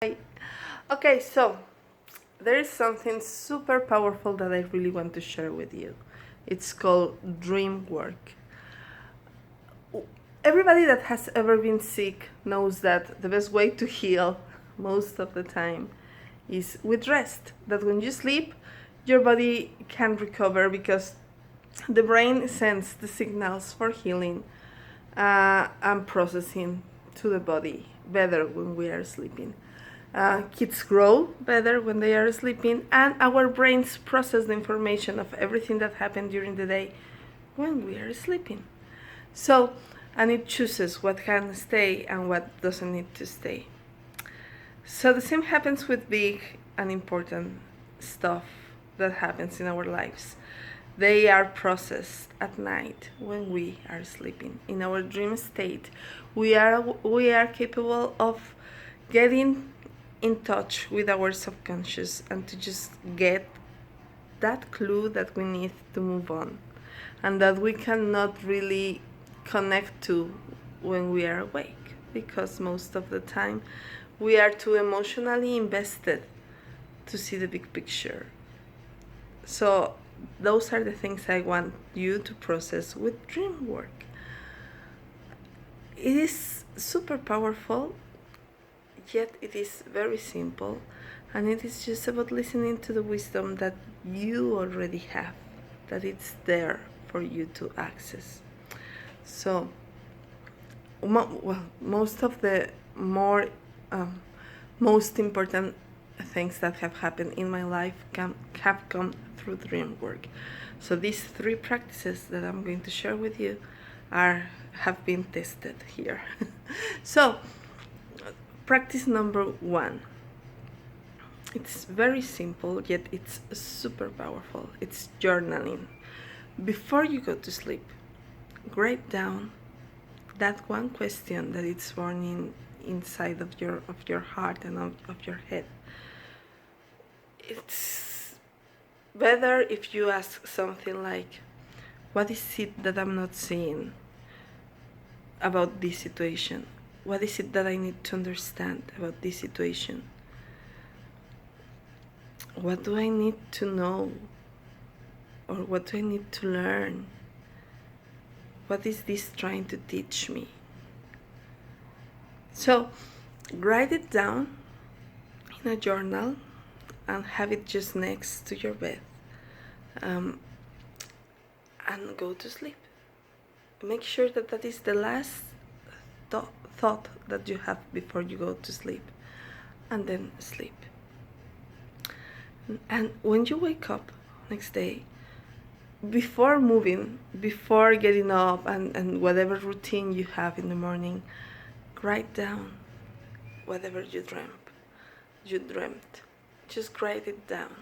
Hi. Okay, so there is something super powerful that I really want to share with you. It's called dreamwork. Everybody that has ever been sick knows that the best way to heal most of the time is with rest. That when you sleep, your body can recover because the brain sends the signals for healing and processing to the body better when we are sleeping. Kids grow better when they are sleeping, and our brains process the information of everything that happened during the day when we are sleeping. So, and it chooses what can stay and what doesn't need to stay. So, the same happens with big and important stuff that happens in our lives. They are processed at night when we are sleeping. In our dream state, we are capable of getting in touch with our subconscious and to just get that clue that we need to move on and that we cannot really connect to when we are awake, because most of the time we are too emotionally invested to see the big picture. So those are the things I want you to process with dream work. It is super powerful, yet it is very simple, and it is just about listening to the wisdom that you already have, that it's there for you to access. So, most of the most important things that have happened in my life have come through dream work. So these three practices that I'm going to share with you have been tested here. So, practice number 1. It's very simple, yet it's super powerful. It's journaling. Before you go to sleep, write down that one question that it's burning inside of your heart and of your head. It's better if you ask something like, what is it that I'm not seeing about this situation? What is it that I need to understand about this situation? What do I need to know? Or what do I need to learn? What is this trying to teach me? So, write it down in a journal and have it just next to your bed. And go to sleep. Make sure that that is the last thought that you have before you go to sleep. And then sleep. And when you wake up next day, before moving, before getting up and whatever routine you have in the morning, write down whatever you dreamt. Just write it down.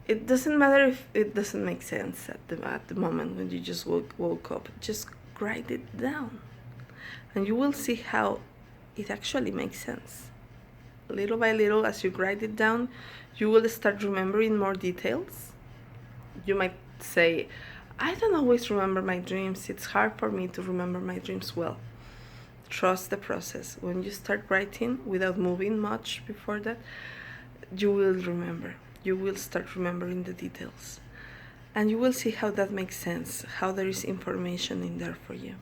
It doesn't matter if it doesn't make sense at the moment when you just woke up. Just write it down, and you will see how it actually makes sense. Little by little, as you write it down, you will start remembering more details. You might say, I don't always remember my dreams. It's hard for me to remember my dreams well. Trust the process. When you start writing without moving much before that, you will remember. You will start remembering the details. And you will see how that makes sense, how there is information in there for you.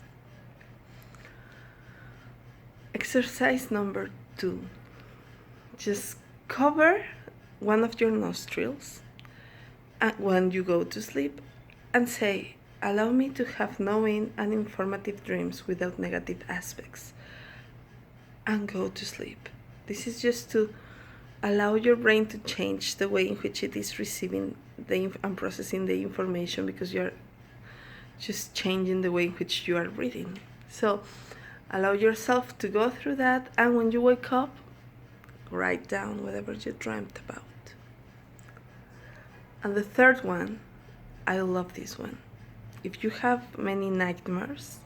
Exercise number 2. Just cover one of your nostrils when you go to sleep and say, allow me to have knowing and informative dreams without negative aspects, and go to sleep. This is just to allow your brain to change the way in which it is receiving and processing the information, because you're just changing the way in which you are reading. So allow yourself to go through that, and when you wake up, write down whatever you dreamt about. And the third one, I love this one. If you have many nightmares,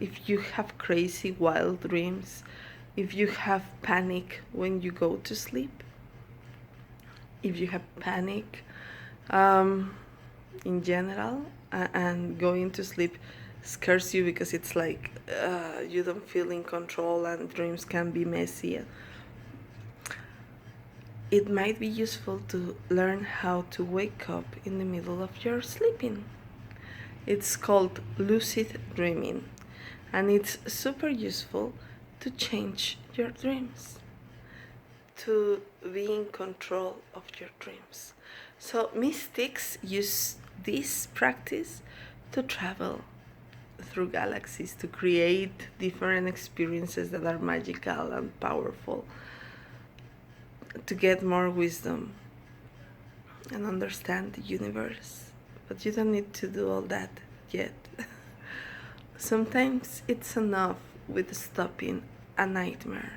if you have crazy wild dreams, if you have panic when you go to sleep, if you have panic in general, and going to sleep scares you because it's like you don't feel in control and dreams can be messy, it might be useful to learn how to wake up in the middle of your sleeping. It's called lucid dreaming, and it's super useful to change your dreams, to be in control of your dreams. So mystics use this practice to travel through galaxies, to create different experiences that are magical and powerful, to get more wisdom and understand the universe. But you don't need to do all that yet. Sometimes it's enough with stopping a nightmare.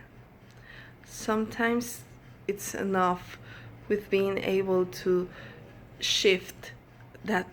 Sometimes it's enough with being able to shift that